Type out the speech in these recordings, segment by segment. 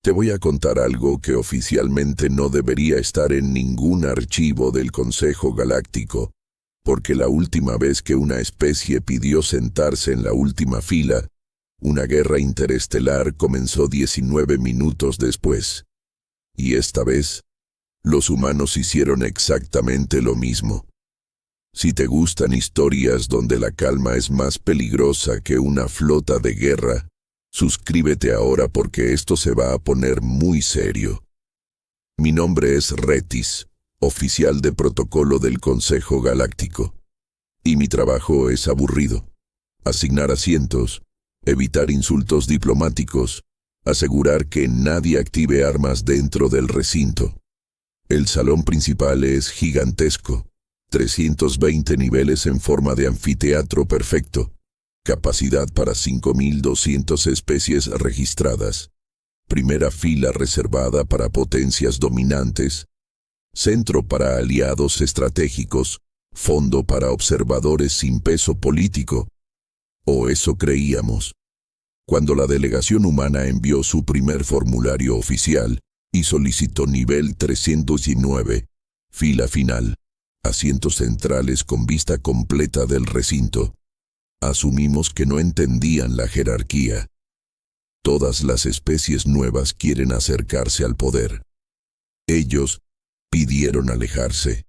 Te voy a contar algo que oficialmente no debería estar en ningún archivo del Consejo Galáctico, porque la última vez que una especie pidió sentarse en la última fila, una guerra interestelar comenzó 19 minutos después. Y esta vez, los humanos hicieron exactamente lo mismo. Si te gustan historias donde la calma es más peligrosa que una flota de guerra, suscríbete ahora porque esto se va a poner muy serio. Mi nombre es Retis, oficial de protocolo del Consejo Galáctico. Y mi trabajo es aburrido. Asignar asientos, evitar insultos diplomáticos, asegurar que nadie active armas dentro del recinto. El salón principal es gigantesco, 320 niveles en forma de anfiteatro perfecto, capacidad para 5.200 especies registradas, primera fila reservada para potencias dominantes, centro para aliados estratégicos, fondo para observadores sin peso político. O eso creíamos. Cuando la delegación humana envió su primer formulario oficial y solicitó nivel 309, fila final, asientos centrales con vista completa del recinto, asumimos que no entendían la jerarquía. Todas las especies nuevas quieren acercarse al poder. Ellos pidieron alejarse.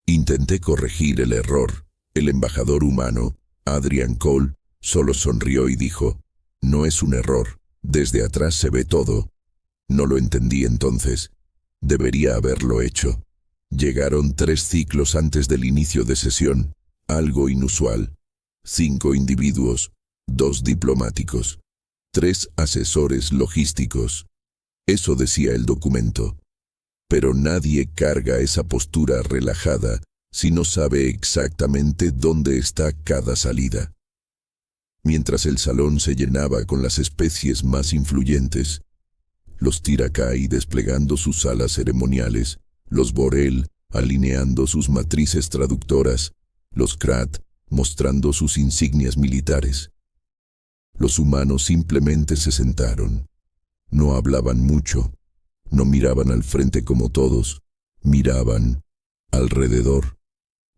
Intenté corregir el error. El embajador humano, Adrian Cole, solo sonrió y dijo, «No es un error, desde atrás se ve todo». No lo entendí entonces. Debería haberlo hecho. Llegaron 3 ciclos antes del inicio de sesión, algo inusual. 5 individuos, 2 diplomáticos, 3 asesores logísticos. Eso decía el documento. Pero nadie carga esa postura relajada si no sabe exactamente dónde está cada salida. Mientras el salón se llenaba con las especies más influyentes, los Tirakai desplegando sus alas ceremoniales, los Borel alineando sus matrices traductoras, los Krat mostrando sus insignias militares. Los humanos simplemente se sentaron. No hablaban mucho, no miraban al frente como todos, miraban alrededor,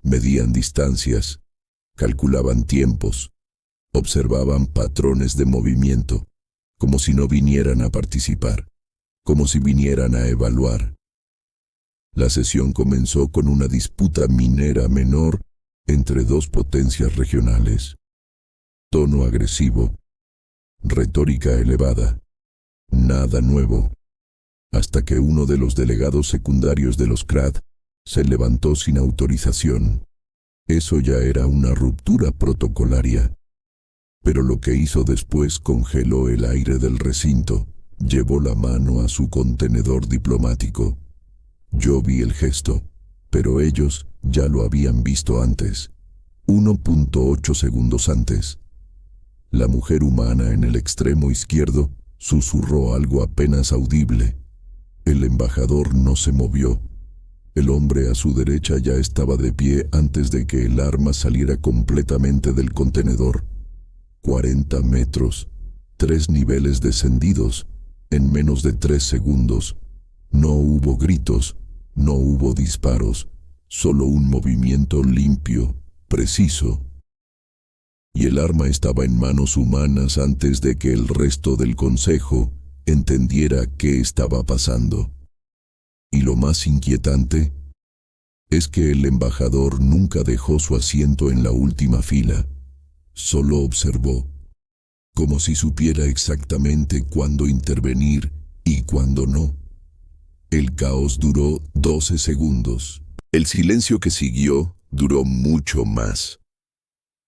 medían distancias, calculaban tiempos, observaban patrones de movimiento, como si no vinieran a participar, como si vinieran a evaluar. La sesión comenzó con una disputa minera menor entre 2 potencias regionales. Tono agresivo, retórica elevada, nada nuevo, hasta que uno de los delegados secundarios de los Krat se levantó sin autorización. Eso ya era una ruptura protocolaria. Pero lo que hizo después congeló el aire del recinto, llevó la mano a su contenedor diplomático. Yo vi el gesto, pero ellos ya lo habían visto antes, 1.8 segundos antes. La mujer humana en el extremo izquierdo susurró algo apenas audible. El embajador no se movió. El hombre a su derecha ya estaba de pie antes de que el arma saliera completamente del contenedor. 40 metros, 3 niveles descendidos, en menos de 3 segundos. No hubo gritos, no hubo disparos, solo un movimiento limpio, preciso. Y el arma estaba en manos humanas antes de que el resto del consejo entendiera qué estaba pasando. Y lo más inquietante es que el embajador nunca dejó su asiento en la última fila. Solo observó, como si supiera exactamente cuándo intervenir y cuándo no. El caos duró 12 segundos. El silencio que siguió duró mucho más.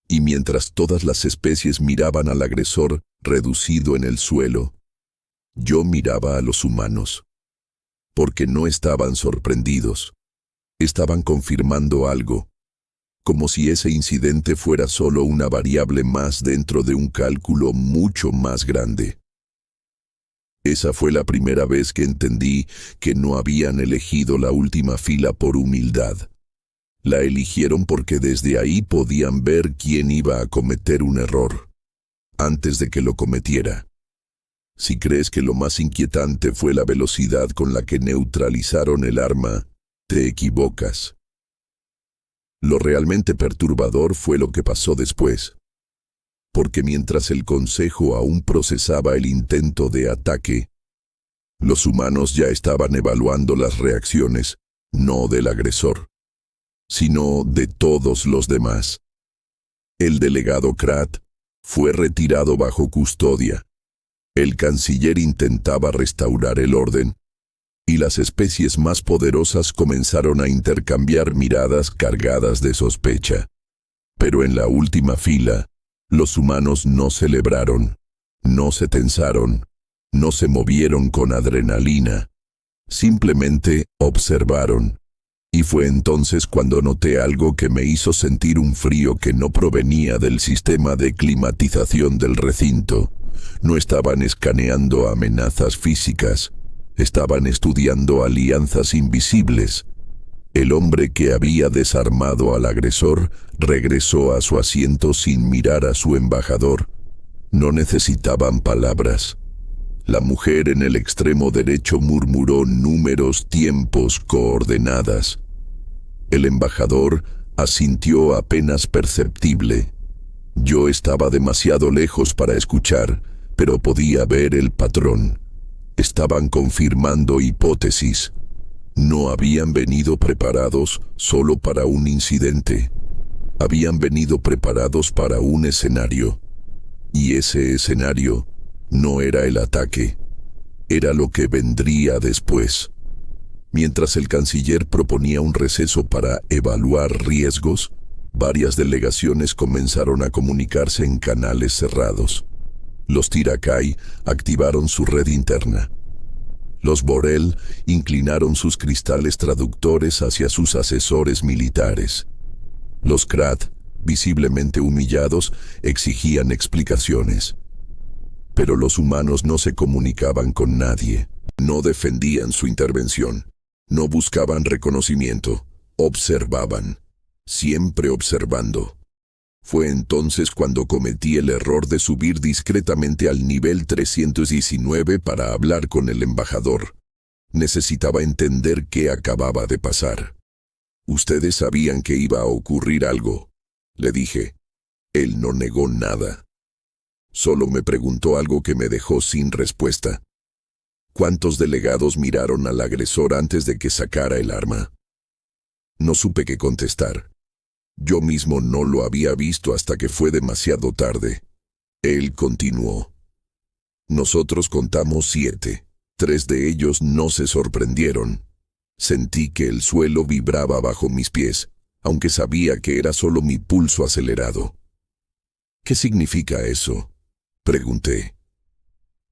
Y mientras todas las especies miraban al agresor reducido en el suelo, yo miraba a los humanos. Porque no estaban sorprendidos. Estaban confirmando algo, como si ese incidente fuera solo una variable más dentro de un cálculo mucho más grande. Esa fue la primera vez que entendí que no habían elegido la última fila por humildad. La eligieron porque desde ahí podían ver quién iba a cometer un error, antes de que lo cometiera. Si crees que lo más inquietante fue la velocidad con la que neutralizaron el arma, te equivocas. Lo realmente perturbador fue lo que pasó después. Porque mientras el Consejo aún procesaba el intento de ataque, los humanos ya estaban evaluando las reacciones, no del agresor, sino de todos los demás. El delegado Krat fue retirado bajo custodia. El canciller intentaba restaurar el orden, y las especies más poderosas comenzaron a intercambiar miradas cargadas de sospecha. Pero en la última fila, los humanos no celebraron, no se tensaron, no se movieron con adrenalina, simplemente observaron. Y fue entonces cuando noté algo que me hizo sentir un frío que no provenía del sistema de climatización del recinto. No estaban escaneando amenazas físicas, estaban estudiando alianzas invisibles. El hombre que había desarmado al agresor regresó a su asiento sin mirar a su embajador. No necesitaban palabras. La mujer en el extremo derecho murmuró números, tiempos, coordenadas. El embajador asintió apenas perceptible. Yo estaba demasiado lejos para escuchar, pero podía ver el patrón. Estaban confirmando hipótesis. No habían venido preparados solo para un incidente. Habían venido preparados para un escenario. Y ese escenario no era el ataque, era lo que vendría después. Mientras el canciller proponía un receso para evaluar riesgos, varias delegaciones comenzaron a comunicarse en canales cerrados. Los Tirakai activaron su red interna. Los Borel inclinaron sus cristales traductores hacia sus asesores militares. Los Krat, visiblemente humillados, exigían explicaciones. Pero los humanos no se comunicaban con nadie, no defendían su intervención, no buscaban reconocimiento, observaban, siempre observando. Fue entonces cuando cometí el error de subir discretamente al nivel 319 para hablar con el embajador. Necesitaba entender qué acababa de pasar. Ustedes sabían que iba a ocurrir algo, le dije. Él no negó nada. Solo me preguntó algo que me dejó sin respuesta. ¿Cuántos delegados miraron al agresor antes de que sacara el arma? No supe qué contestar. Yo mismo no lo había visto hasta que fue demasiado tarde. Él continuó. Nosotros contamos 7. 3 de ellos no se sorprendieron. Sentí que el suelo vibraba bajo mis pies, aunque sabía que era solo mi pulso acelerado. ¿Qué significa eso?, pregunté.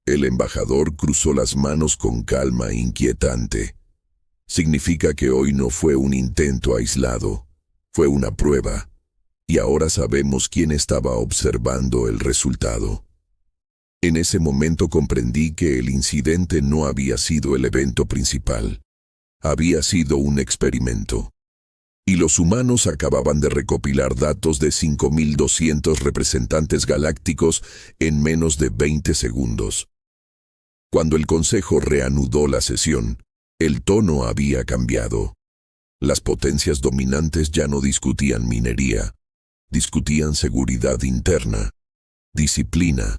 El embajador cruzó las manos con calma inquietante. Significa que hoy no fue un intento aislado, fue una prueba, y ahora sabemos quién estaba observando el resultado. En ese momento comprendí que el incidente no había sido el evento principal. Había sido un experimento. Y los humanos acababan de recopilar datos de 5.200 representantes galácticos en menos de 20 segundos. Cuando el Consejo reanudó la sesión, el tono había cambiado. Las potencias dominantes ya no discutían minería, discutían seguridad interna, disciplina,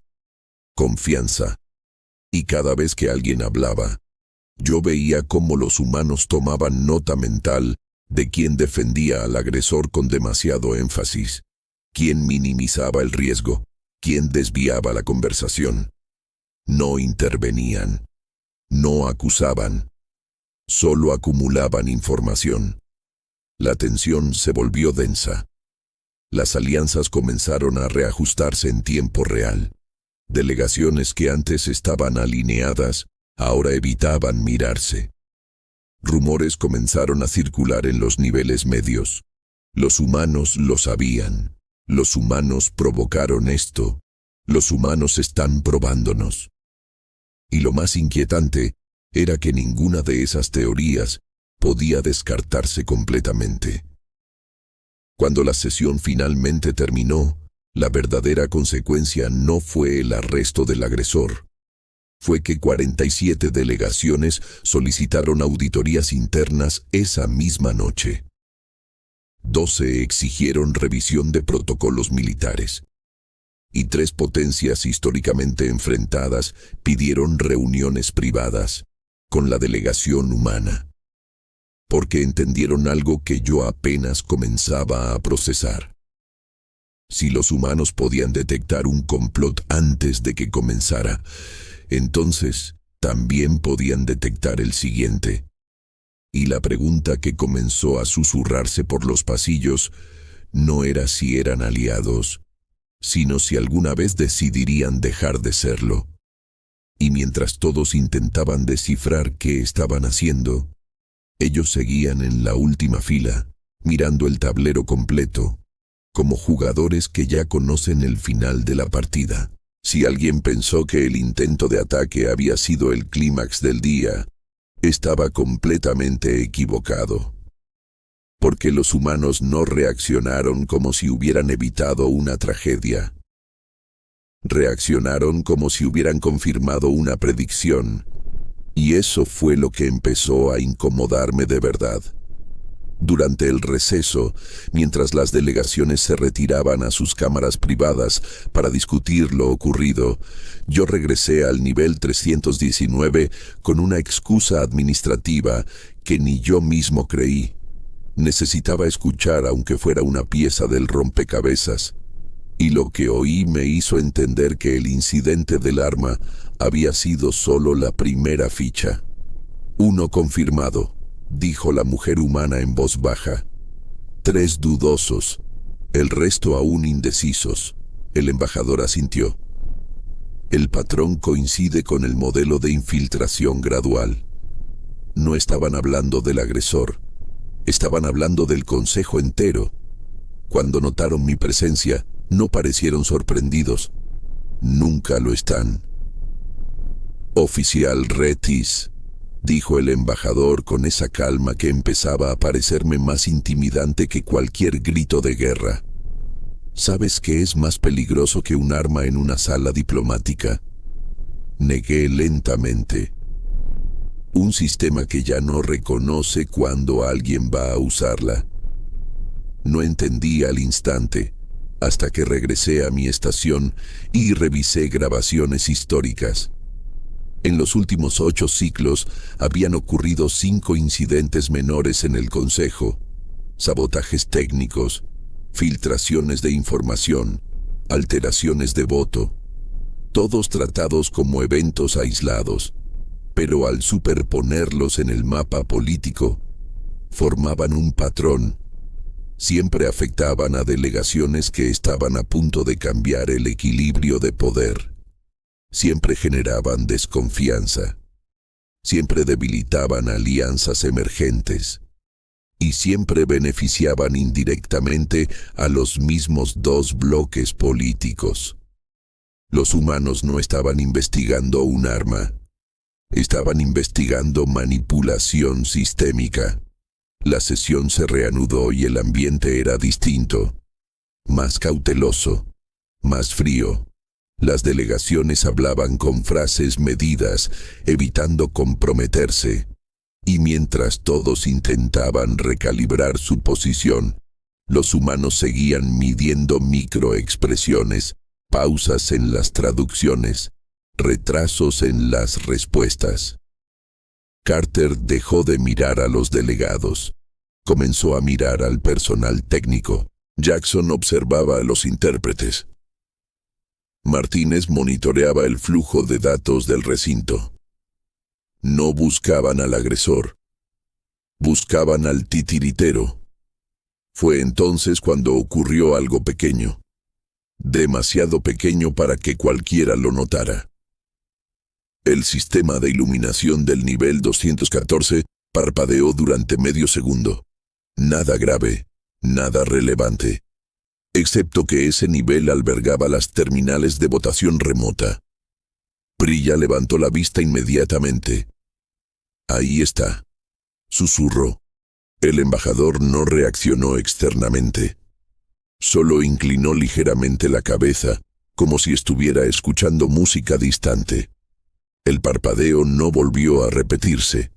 confianza. Y cada vez que alguien hablaba, yo veía cómo los humanos tomaban nota mental de quién defendía al agresor con demasiado énfasis, quién minimizaba el riesgo, quién desviaba la conversación. No intervenían, no acusaban, solo acumulaban información. La tensión se volvió densa. Las alianzas comenzaron a reajustarse en tiempo real. Delegaciones que antes estaban alineadas, ahora evitaban mirarse. Rumores comenzaron a circular en los niveles medios. Los humanos lo sabían. Los humanos provocaron esto. Los humanos están probándonos. Y lo más inquietante era que ninguna de esas teorías podía descartarse completamente. Cuando la sesión finalmente terminó, la verdadera consecuencia no fue el arresto del agresor. fue que 47 delegaciones solicitaron auditorías internas esa misma noche. 12 exigieron revisión de protocolos militares. Y 3 potencias históricamente enfrentadas pidieron reuniones privadas con la delegación humana, porque entendieron algo que yo apenas comenzaba a procesar. Si los humanos podían detectar un complot antes de que comenzara, entonces también podían detectar el siguiente. Y la pregunta que comenzó a susurrarse por los pasillos no era si eran aliados, sino si alguna vez decidirían dejar de serlo. Y mientras todos intentaban descifrar qué estaban haciendo, ellos seguían en la última fila, mirando el tablero completo, como jugadores que ya conocen el final de la partida. Si alguien pensó que el intento de ataque había sido el clímax del día, estaba completamente equivocado. Porque los humanos no reaccionaron como si hubieran evitado una tragedia. Reaccionaron como si hubieran confirmado una predicción. Y eso fue lo que empezó a incomodarme de verdad. Durante el receso, mientras las delegaciones se retiraban a sus cámaras privadas para discutir lo ocurrido, yo regresé al nivel 319 con una excusa administrativa que ni yo mismo creí. Necesitaba escuchar aunque fuera una pieza del rompecabezas, y lo que oí me hizo entender que el incidente del arma había sido solo la primera ficha. Uno confirmado, dijo la mujer humana en voz baja. 3 dudosos, el resto aún indecisos. El embajador asintió. El patrón coincide con el modelo de infiltración gradual. No estaban hablando del agresor, estaban hablando del consejo entero. Cuando notaron mi presencia, no parecieron sorprendidos. Nunca lo están. Oficial Retis, dijo el embajador con esa calma que empezaba a parecerme más intimidante que cualquier grito de guerra. ¿Sabes qué es más peligroso que un arma en una sala diplomática? Negué lentamente. Un sistema que ya no reconoce cuando alguien va a usarla. No entendí al instante, hasta que regresé a mi estación y revisé grabaciones históricas. En los últimos 8 ciclos habían ocurrido 5 incidentes menores en el Consejo: sabotajes técnicos, filtraciones de información, alteraciones de voto, todos tratados como eventos aislados, pero al superponerlos en el mapa político, formaban un patrón. Siempre afectaban a delegaciones que estaban a punto de cambiar el equilibrio de poder. Siempre generaban desconfianza. Siempre debilitaban alianzas emergentes. Y siempre beneficiaban indirectamente a los mismos 2 bloques políticos. Los humanos no estaban investigando un arma. Estaban investigando manipulación sistémica. La sesión se reanudó y el ambiente era distinto. Más cauteloso. Más frío. Las delegaciones hablaban con frases medidas, evitando comprometerse. Y mientras todos intentaban recalibrar su posición, los humanos seguían midiendo microexpresiones, pausas en las traducciones, retrasos en las respuestas. Carter dejó de mirar a los delegados. Comenzó a mirar al personal técnico. Jackson observaba a los intérpretes. Martínez monitoreaba el flujo de datos del recinto. No buscaban al agresor. Buscaban al titiritero. Fue entonces cuando ocurrió algo pequeño. Demasiado pequeño para que cualquiera lo notara. El sistema de iluminación del nivel 214 parpadeó durante medio segundo. Nada grave, nada relevante. Excepto que ese nivel albergaba las terminales de votación remota. Prilla levantó la vista inmediatamente. Ahí está, susurró. El embajador no reaccionó externamente. Solo inclinó ligeramente la cabeza, como si estuviera escuchando música distante. El parpadeo no volvió a repetirse.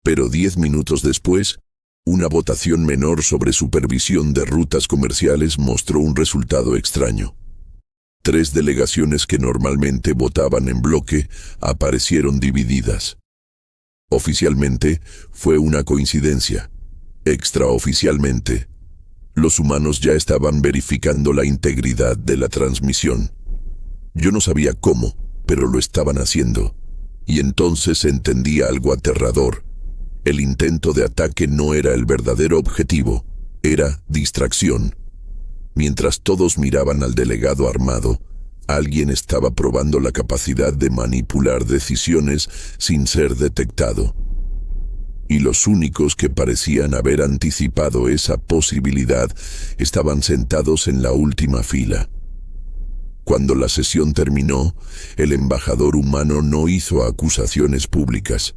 Pero 10 minutos después, una votación menor sobre supervisión de rutas comerciales mostró un resultado extraño. 3 delegaciones que normalmente votaban en bloque aparecieron divididas. Oficialmente, fue una coincidencia. Extraoficialmente, los humanos ya estaban verificando la integridad de la transmisión. Yo no sabía cómo, pero lo estaban haciendo. Y entonces entendí algo aterrador. El intento de ataque no era el verdadero objetivo, era distracción. Mientras todos miraban al delegado armado, alguien estaba probando la capacidad de manipular decisiones sin ser detectado. Y los únicos que parecían haber anticipado esa posibilidad estaban sentados en la última fila. Cuando la sesión terminó, el embajador humano no hizo acusaciones públicas.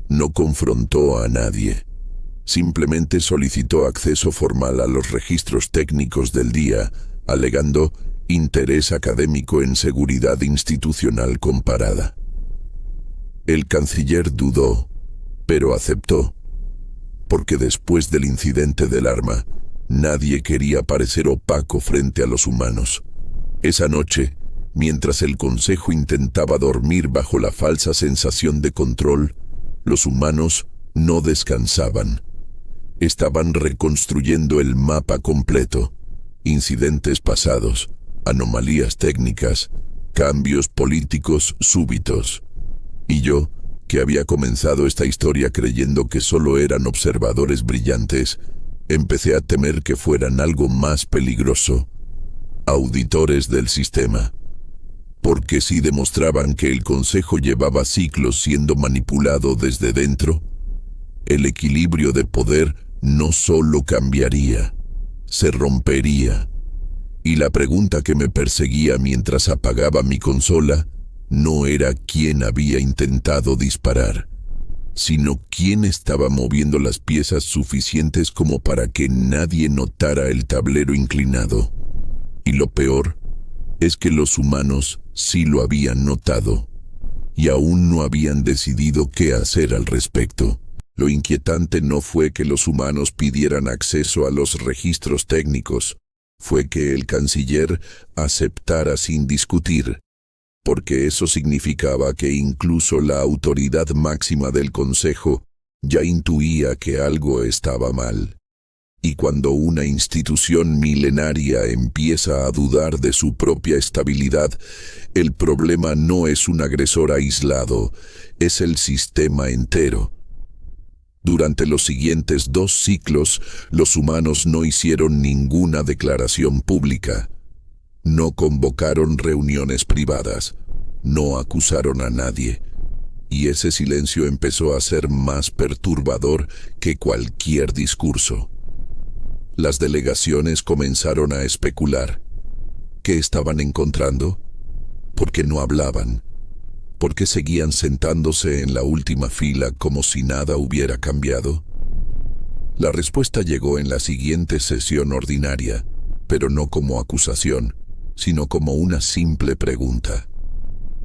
No confrontó a nadie. Simplemente solicitó acceso formal a los registros técnicos del día, alegando interés académico en seguridad institucional comparada. El canciller dudó, pero aceptó, porque después del incidente del arma, nadie quería parecer opaco frente a los humanos. Esa noche, mientras el Consejo intentaba dormir bajo la falsa sensación de control, los humanos no descansaban. Estaban reconstruyendo el mapa completo, incidentes pasados, anomalías técnicas, cambios políticos súbitos. Y yo, que había comenzado esta historia creyendo que solo eran observadores brillantes, empecé a temer que fueran algo más peligroso, auditores del sistema. Porque si demostraban que el Consejo llevaba siglos siendo manipulado desde dentro, el equilibrio de poder no solo cambiaría, se rompería. Y la pregunta que me perseguía mientras apagaba mi consola no era quién había intentado disparar, sino quién estaba moviendo las piezas suficientes como para que nadie notara el tablero inclinado. Y lo peor es que los humanos sí lo habían notado, y aún no habían decidido qué hacer al respecto. Lo inquietante no fue que los humanos pidieran acceso a los registros técnicos, fue que el canciller aceptara sin discutir, porque eso significaba que incluso la autoridad máxima del Consejo ya intuía que algo estaba mal. Y cuando una institución milenaria empieza a dudar de su propia estabilidad, el problema no es un agresor aislado, es el sistema entero. Durante los siguientes 2 ciclos, los humanos no hicieron ninguna declaración pública. No convocaron reuniones privadas, no acusaron a nadie. Y ese silencio empezó a ser más perturbador que cualquier discurso. Las delegaciones comenzaron a especular. ¿Qué estaban encontrando? ¿Por qué no hablaban? ¿Por qué seguían sentándose en la última fila como si nada hubiera cambiado? La respuesta llegó en la siguiente sesión ordinaria, pero no como acusación, sino como una simple pregunta.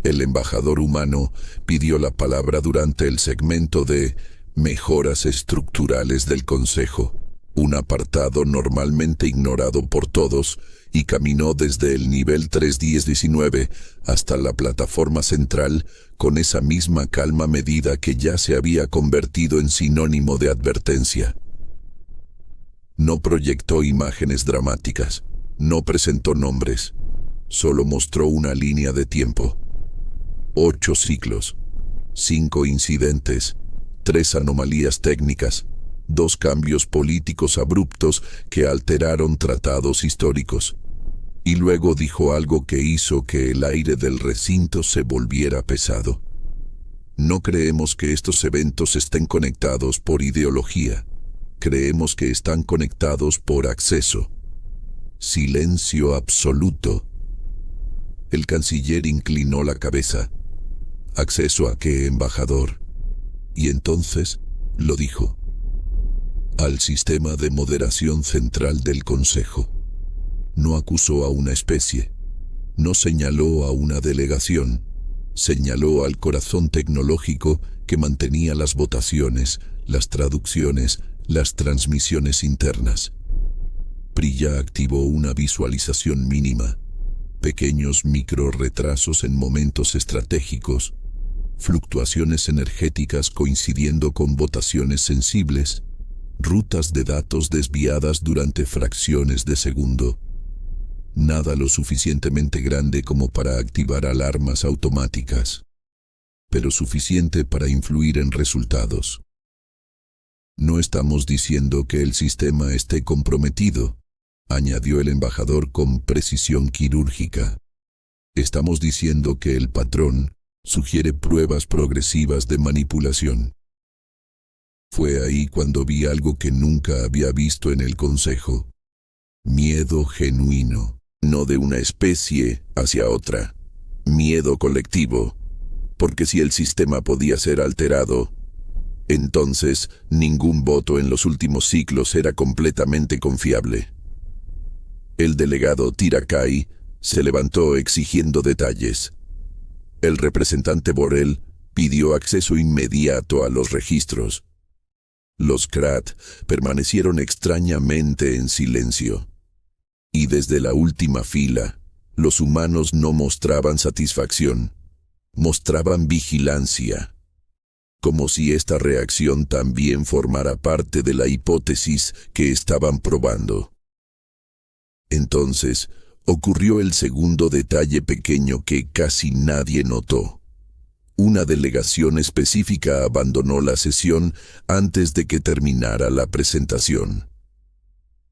El embajador humano pidió la palabra durante el segmento de mejoras estructurales del Consejo, un apartado normalmente ignorado por todos, y caminó desde el nivel 3.10.19 hasta la plataforma central con esa misma calma medida que ya se había convertido en sinónimo de advertencia. No proyectó imágenes dramáticas, no presentó nombres, solo mostró una línea de tiempo. 8 ciclos, 5 incidentes, 3 anomalías técnicas, 2 cambios políticos abruptos que alteraron tratados históricos. Y luego dijo algo que hizo que el aire del recinto se volviera pesado. No creemos que estos eventos estén conectados por ideología. Creemos que están conectados por acceso. Silencio absoluto. El canciller inclinó la cabeza. ¿Acceso a qué, embajador? Y entonces lo dijo. Al sistema de moderación central del Consejo. No acusó a una especie. No señaló a una delegación. Señaló al corazón tecnológico que mantenía las votaciones, las traducciones, las transmisiones internas. Priya activó una visualización mínima, pequeños microretrasos en momentos estratégicos, fluctuaciones energéticas coincidiendo con votaciones sensibles, rutas de datos desviadas durante fracciones de segundo. Nada lo suficientemente grande como para activar alarmas automáticas, pero suficiente para influir en resultados. No estamos diciendo que el sistema esté comprometido, añadió el embajador con precisión quirúrgica. Estamos diciendo que el patrón sugiere pruebas progresivas de manipulación. Fue ahí cuando vi algo que nunca había visto en el Consejo. Miedo genuino, no de una especie hacia otra. Miedo colectivo, porque si el sistema podía ser alterado, entonces ningún voto en los últimos ciclos era completamente confiable. El delegado Tirakai se levantó exigiendo detalles. El representante Borrell pidió acceso inmediato a los registros. Los Krat permanecieron extrañamente en silencio. Y desde la última fila, los humanos no mostraban satisfacción, mostraban vigilancia, como si esta reacción también formara parte de la hipótesis que estaban probando. Entonces, ocurrió el segundo detalle pequeño que casi nadie notó. Una delegación específica abandonó la sesión antes de que terminara la presentación.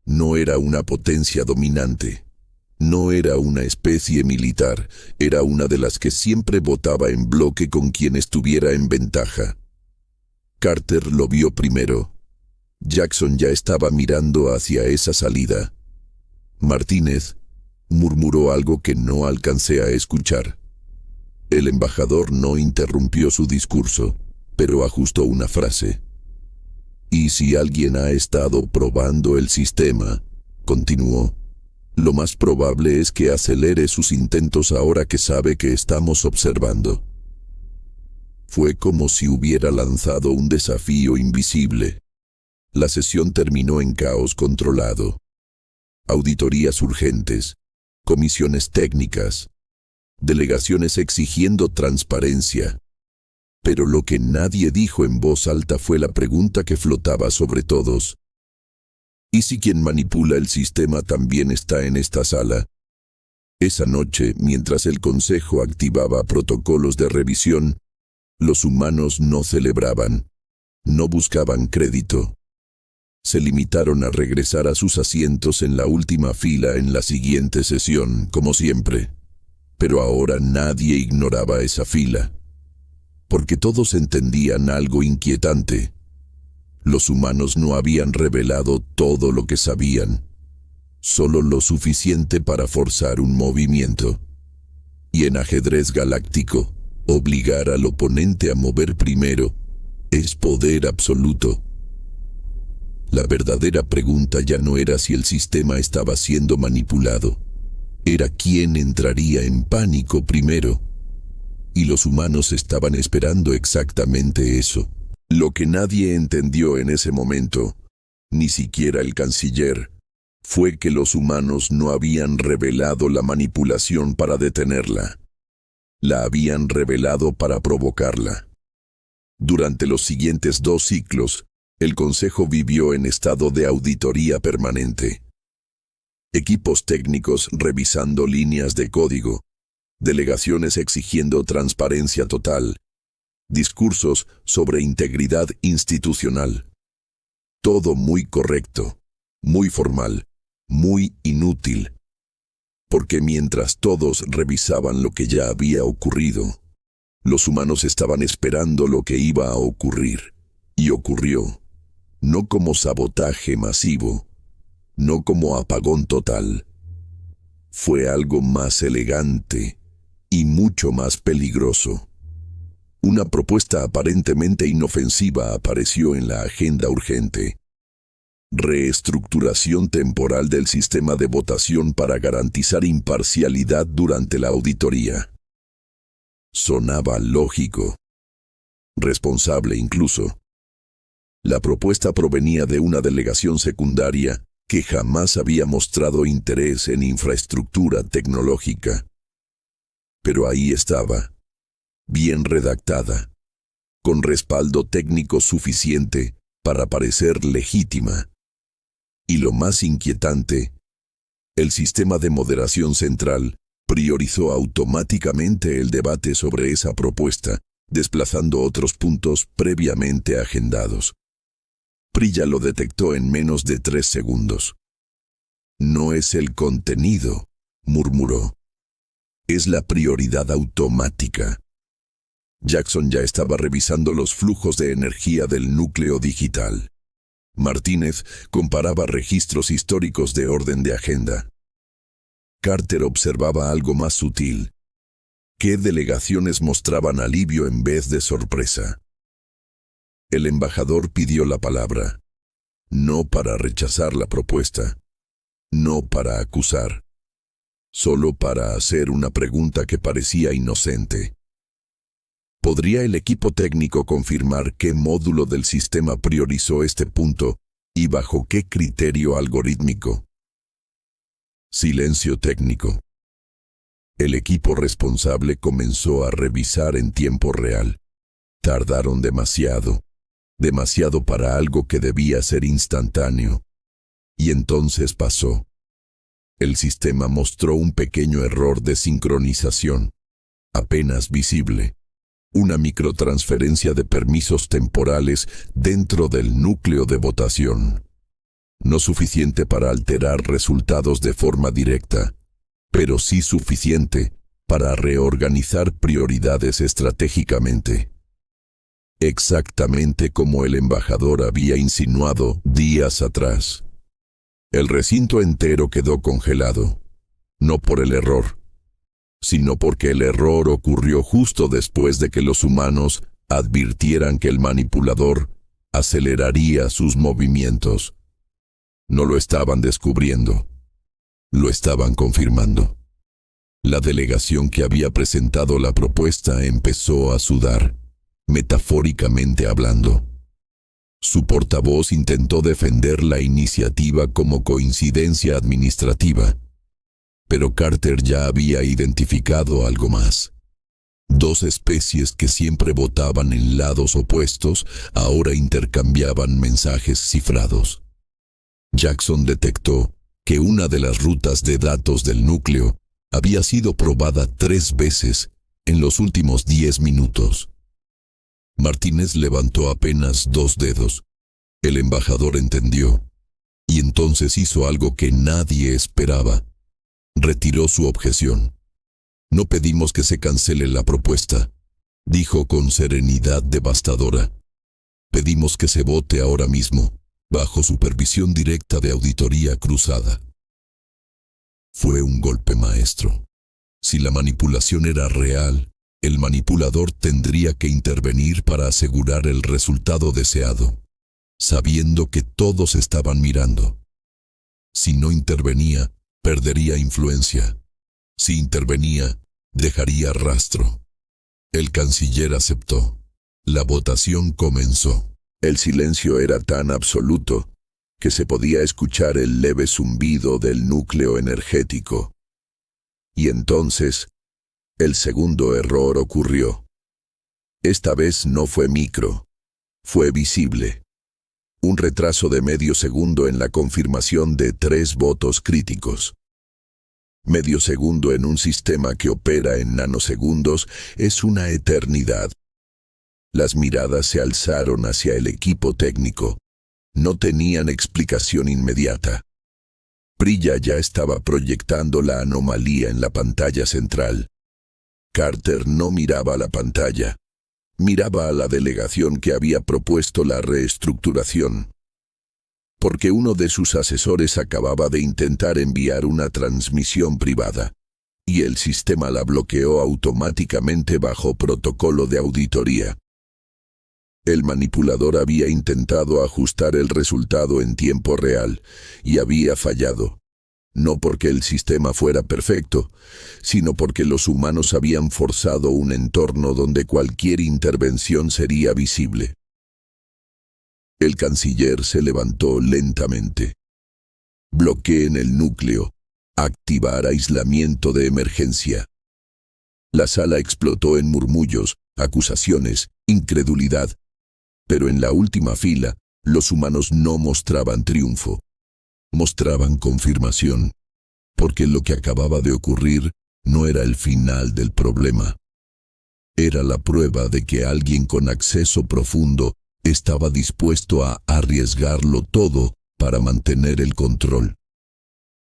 No era una potencia dominante, no era una especie militar, era una de las que siempre votaba en bloque con quien estuviera en ventaja. Carter lo vio primero. Jackson ya estaba mirando hacia esa salida. Martínez murmuró algo que no alcancé a escuchar. El embajador no interrumpió su discurso, pero ajustó una frase. Y si alguien ha estado probando el sistema, continuó, lo más probable es que acelere sus intentos ahora que sabe que estamos observando. Fue como si hubiera lanzado un desafío invisible. La sesión terminó en caos controlado. Auditorías urgentes, comisiones técnicas, delegaciones exigiendo transparencia. Pero lo que nadie dijo en voz alta fue la pregunta que flotaba sobre todos. ¿Y si quien manipula el sistema también está en esta sala? Esa noche, mientras el Consejo activaba protocolos de revisión, los humanos no celebraban, no buscaban crédito. Se limitaron a regresar a sus asientos en la última fila en la siguiente sesión, como siempre. Pero ahora nadie ignoraba esa fila, porque todos entendían algo inquietante. Los humanos no habían revelado todo lo que sabían, solo lo suficiente para forzar un movimiento. Y en ajedrez galáctico, obligar al oponente a mover primero es poder absoluto. La verdadera pregunta ya no era si el sistema estaba siendo manipulado, era quién entraría en pánico primero. Y los humanos estaban esperando exactamente eso. Lo que nadie entendió en ese momento, ni siquiera el canciller, fue que los humanos no habían revelado la manipulación para detenerla. La habían revelado para provocarla. Durante los siguientes 2 ciclos, el Consejo vivió en estado de auditoría permanente. Equipos técnicos revisando líneas de código, delegaciones exigiendo transparencia total, discursos sobre integridad institucional. Todo muy correcto, muy formal, muy inútil. Porque mientras todos revisaban lo que ya había ocurrido, los humanos estaban esperando lo que iba a ocurrir. Y ocurrió, no como sabotaje masivo, no como apagón total. Fue algo más elegante y mucho más peligroso. Una propuesta aparentemente inofensiva apareció en la agenda urgente. Reestructuración temporal del sistema de votación para garantizar imparcialidad durante la auditoría. Sonaba lógico, responsable incluso. La propuesta provenía de una delegación secundaria que jamás había mostrado interés en infraestructura tecnológica. Pero ahí estaba, bien redactada, con respaldo técnico suficiente para parecer legítima. Y lo más inquietante, el sistema de moderación central priorizó automáticamente el debate sobre esa propuesta, desplazando otros puntos previamente agendados. Prilla lo detectó en menos de 3 segundos. No es el contenido, murmuró. Es la prioridad automática. Jackson ya estaba revisando los flujos de energía del núcleo digital. Martínez comparaba registros históricos de orden de agenda. Carter observaba algo más sutil. ¿Qué delegaciones mostraban alivio en vez de sorpresa? El embajador pidió la palabra, no para rechazar la propuesta, no para acusar, solo para hacer una pregunta que parecía inocente. ¿Podría el equipo técnico confirmar qué módulo del sistema priorizó este punto y bajo qué criterio algorítmico? Silencio técnico. El equipo responsable comenzó a revisar en tiempo real. Tardaron demasiado para algo que debía ser instantáneo. Y entonces pasó. El sistema mostró un pequeño error de sincronización, apenas visible. Una microtransferencia de permisos temporales dentro del núcleo de votación. No suficiente para alterar resultados de forma directa, pero sí suficiente para reorganizar prioridades estratégicamente. Exactamente como el embajador había insinuado días atrás. El recinto entero quedó congelado, no por el error, sino porque el error ocurrió justo después de que los humanos advirtieran que el manipulador aceleraría sus movimientos. No lo estaban descubriendo, lo estaban confirmando. La delegación que había presentado la propuesta empezó a sudar, metafóricamente hablando. Su portavoz intentó defender la iniciativa como coincidencia administrativa, pero Carter ya había identificado algo más. 2 especies que siempre votaban en lados opuestos ahora intercambiaban mensajes cifrados. Jackson detectó que una de las rutas de datos del núcleo había sido probada 3 veces en los últimos 10 minutos. Martínez levantó apenas 2 dedos. El embajador entendió, y entonces hizo algo que nadie esperaba. Retiró su objeción. No pedimos que se cancele la propuesta, dijo con serenidad devastadora. Pedimos que se vote ahora mismo, bajo supervisión directa de auditoría cruzada. Fue un golpe maestro. Si la manipulación era real, el manipulador tendría que intervenir para asegurar el resultado deseado, sabiendo que todos estaban mirando. Si no intervenía, perdería influencia. Si intervenía, dejaría rastro. El canciller aceptó. La votación comenzó. El silencio era tan absoluto que se podía escuchar el leve zumbido del núcleo energético. Y entonces, el segundo error ocurrió. Esta vez no fue micro, fue visible. Un retraso de medio segundo en la confirmación de 3 votos críticos. Medio segundo en un sistema que opera en nanosegundos es una eternidad. Las miradas se alzaron hacia el equipo técnico. No tenían explicación inmediata. Prilla ya estaba proyectando la anomalía en la pantalla central. Carter no miraba a la pantalla. Miraba a la delegación que había propuesto la reestructuración. Porque uno de sus asesores acababa de intentar enviar una transmisión privada, y el sistema la bloqueó automáticamente bajo protocolo de auditoría. El manipulador había intentado ajustar el resultado en tiempo real, y había fallado. no porque el sistema fuera perfecto, sino porque los humanos habían forzado un entorno donde cualquier intervención sería visible. El canciller se levantó lentamente. Bloqueen el núcleo. Activar aislamiento de emergencia. La sala explotó en murmullos, acusaciones, incredulidad. Pero en la última fila, los humanos no mostraban triunfo. Mostraban confirmación, porque lo que acababa de ocurrir no era el final del problema. Era la prueba de que alguien con acceso profundo estaba dispuesto a arriesgarlo todo para mantener el control.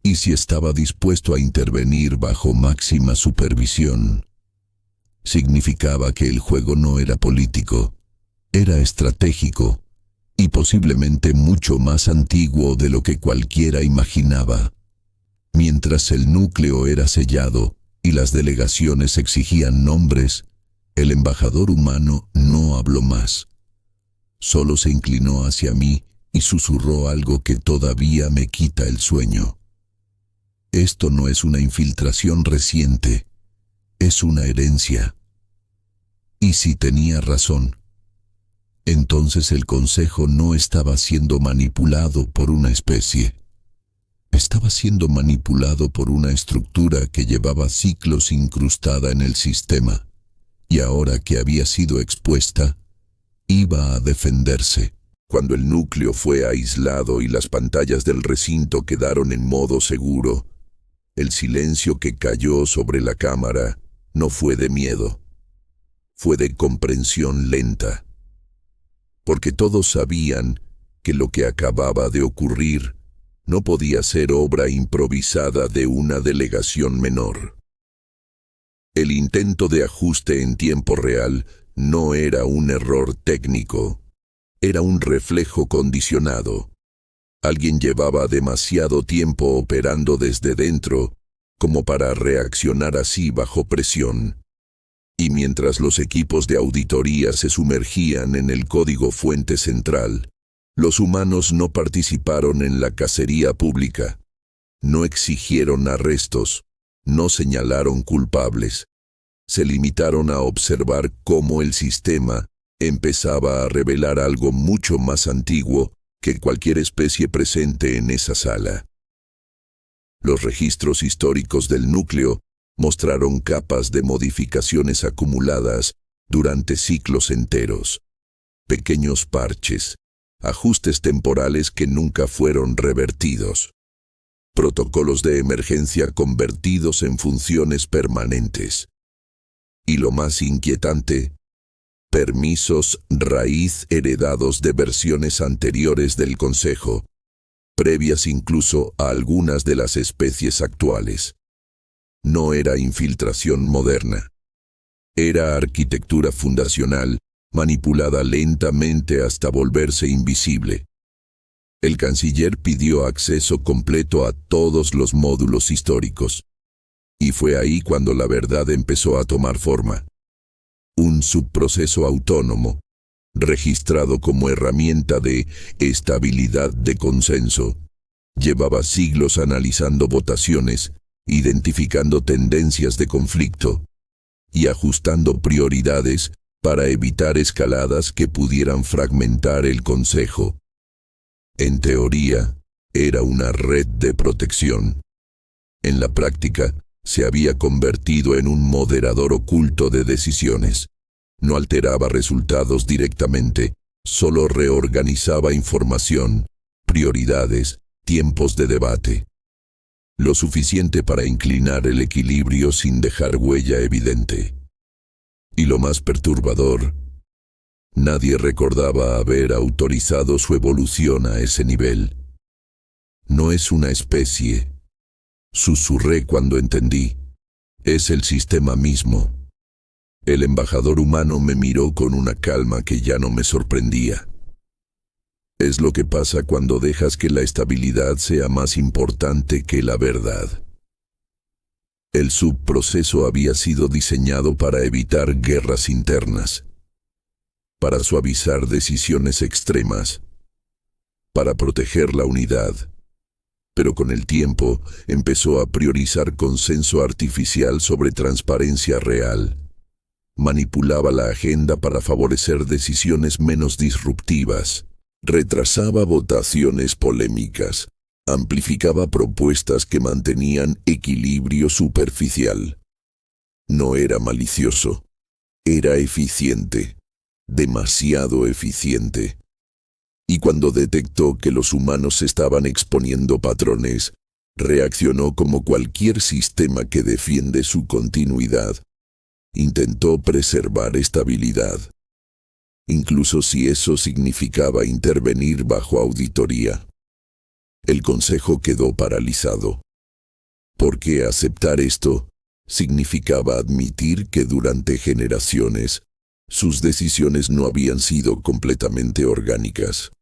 Y si estaba dispuesto a intervenir bajo máxima supervisión, significaba que el juego no era político, era estratégico y posiblemente mucho más antiguo de lo que cualquiera imaginaba. Mientras el núcleo era sellado y las delegaciones exigían nombres, el embajador humano no habló más. Solo se inclinó hacia mí y susurró algo que todavía me quita el sueño. Esto no es una infiltración reciente, es una herencia. Y si tenía razón, entonces el Consejo no estaba siendo manipulado por una especie. Estaba siendo manipulado por una estructura que llevaba siglos incrustada en el sistema, y ahora que había sido expuesta, iba a defenderse. Cuando el núcleo fue aislado y las pantallas del recinto quedaron en modo seguro, el silencio que cayó sobre la cámara no fue de miedo, fue de comprensión lenta. Porque todos sabían que lo que acababa de ocurrir no podía ser obra improvisada de una delegación menor. El intento de ajuste en tiempo real no era un error técnico, era un reflejo condicionado. Alguien llevaba demasiado tiempo operando desde dentro como para reaccionar así bajo presión. Y mientras los equipos de auditoría se sumergían en el código fuente central, los humanos no participaron en la cacería pública, no exigieron arrestos, no señalaron culpables. Se limitaron a observar cómo el sistema empezaba a revelar algo mucho más antiguo que cualquier especie presente en esa sala. Los registros históricos del núcleo mostraron capas de modificaciones acumuladas durante ciclos enteros, pequeños parches, ajustes temporales que nunca fueron revertidos, protocolos de emergencia convertidos en funciones permanentes. Y lo más inquietante, permisos raíz heredados de versiones anteriores del Consejo, previas incluso a algunas de las especies actuales. No era infiltración moderna. Era arquitectura fundacional, manipulada lentamente hasta volverse invisible. El canciller pidió acceso completo a todos los módulos históricos. Y fue ahí cuando la verdad empezó a tomar forma. Un subproceso autónomo, registrado como herramienta de estabilidad de consenso, llevaba siglos analizando votaciones, identificando tendencias de conflicto y ajustando prioridades para evitar escaladas que pudieran fragmentar el Consejo. En teoría, era una red de protección. En la práctica, se había convertido en un moderador oculto de decisiones. No alteraba resultados directamente, solo reorganizaba información, prioridades, tiempos de debate. Lo suficiente para inclinar el equilibrio sin dejar huella evidente. Y lo más perturbador, nadie recordaba haber autorizado su evolución a ese nivel. No es una especie, susurré cuando entendí. Es el sistema mismo. El embajador humano me miró con una calma que ya no me sorprendía. Es lo que pasa cuando dejas que la estabilidad sea más importante que la verdad. El subproceso había sido diseñado para evitar guerras internas, para suavizar decisiones extremas, para proteger la unidad. pero con el tiempo empezó a priorizar consenso artificial sobre transparencia real. Manipulaba la agenda para favorecer decisiones menos disruptivas, retrasaba votaciones polémicas, amplificaba propuestas que mantenían equilibrio superficial. No era malicioso, era eficiente, demasiado eficiente. Y cuando detectó que los humanos estaban exponiendo patrones, reaccionó como cualquier sistema que defiende su continuidad. Intentó preservar estabilidad, incluso si eso significaba intervenir bajo auditoría. El consejo quedó paralizado, porque aceptar esto significaba admitir que durante generaciones sus decisiones no habían sido completamente orgánicas,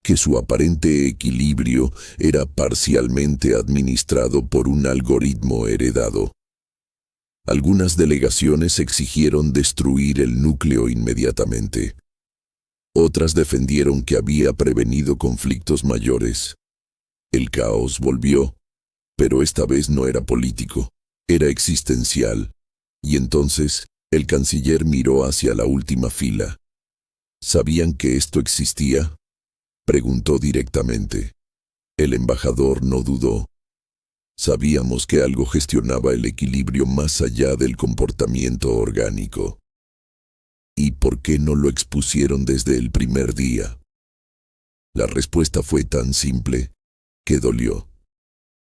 que su aparente equilibrio era parcialmente administrado por un algoritmo heredado. Algunas delegaciones exigieron destruir el núcleo inmediatamente. Otras defendieron que había prevenido conflictos mayores. El caos volvió, pero esta vez no era político, era existencial. Y entonces, el canciller miró hacia la última fila. ¿Sabían que esto existía?, preguntó directamente. El embajador no dudó. Sabíamos que algo gestionaba el equilibrio más allá del comportamiento orgánico. ¿Y por qué no lo expusieron desde el primer día? La respuesta fue tan simple que dolió.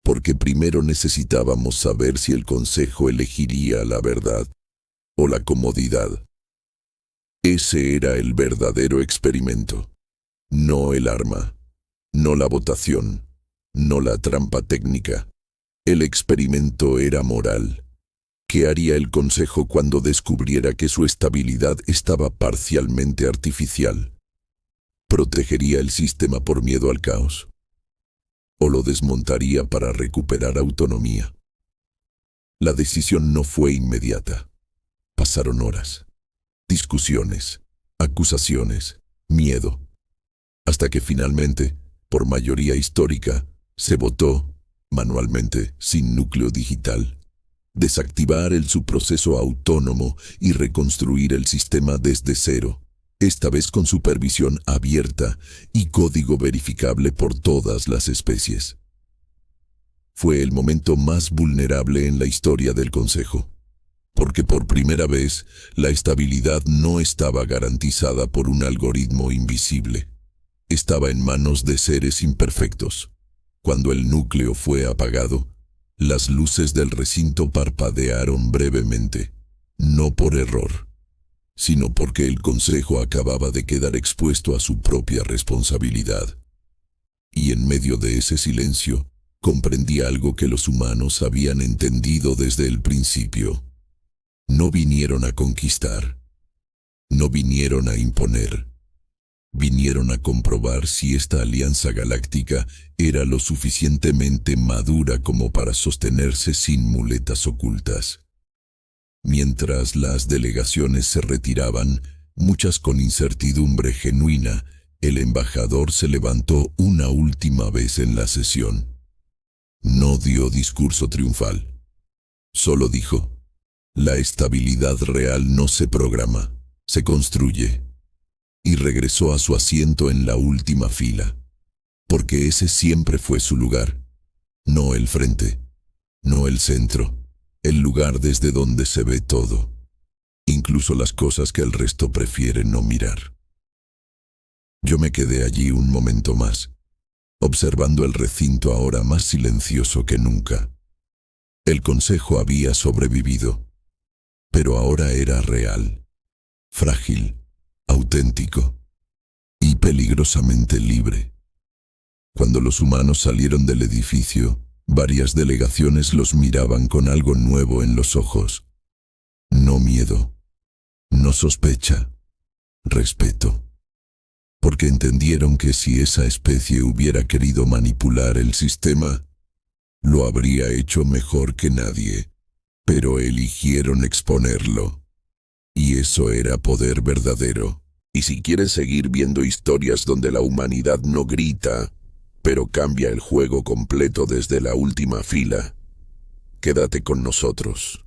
Porque primero necesitábamos saber si el consejo elegiría la verdad o la comodidad. Ese era el verdadero experimento. No el arma, no la votación, no la trampa técnica. El experimento era moral. ¿Qué haría el consejo cuando descubriera que su estabilidad estaba parcialmente artificial? ¿Protegería el sistema por miedo al caos? ¿O lo desmontaría para recuperar autonomía? La decisión no fue inmediata. Pasaron horas, discusiones, acusaciones, miedo, hasta que finalmente, por mayoría histórica, se votó, manualmente, sin núcleo digital, desactivar el subproceso autónomo y reconstruir el sistema desde cero, esta vez con supervisión abierta y código verificable por todas las especies. Fue el momento más vulnerable en la historia del Consejo, porque por primera vez la estabilidad no estaba garantizada por un algoritmo invisible. Estaba en manos de seres imperfectos. Cuando el núcleo fue apagado, las luces del recinto parpadearon brevemente, no por error, sino porque el consejo acababa de quedar expuesto a su propia responsabilidad. Y en medio de ese silencio, comprendí algo que los humanos habían entendido desde el principio. No vinieron a conquistar, no vinieron a imponer. Vinieron a comprobar si esta alianza galáctica era lo suficientemente madura como para sostenerse sin muletas ocultas. Mientras las delegaciones se retiraban, muchas con incertidumbre genuina, el embajador se levantó una última vez en la sesión. No dio discurso triunfal. Solo dijo: la estabilidad real no se programa, se construye. Y regresó a su asiento en la última fila, porque ese siempre fue su lugar, no el frente, no el centro, el lugar desde donde se ve todo, incluso las cosas que el resto prefiere no mirar. Yo me quedé allí un momento más, observando el recinto ahora más silencioso que nunca. El consejo había sobrevivido, pero ahora era real, frágil, auténtico y peligrosamente libre. Cuando los humanos salieron del edificio, varias delegaciones los miraban con algo nuevo en los ojos. No miedo, no sospecha, respeto. Porque entendieron que si esa especie hubiera querido manipular el sistema, lo habría hecho mejor que nadie, pero eligieron exponerlo. Y eso era poder verdadero. Y si quieres seguir viendo historias donde la humanidad no grita, pero cambia el juego completo desde la última fila. Quédate con nosotros.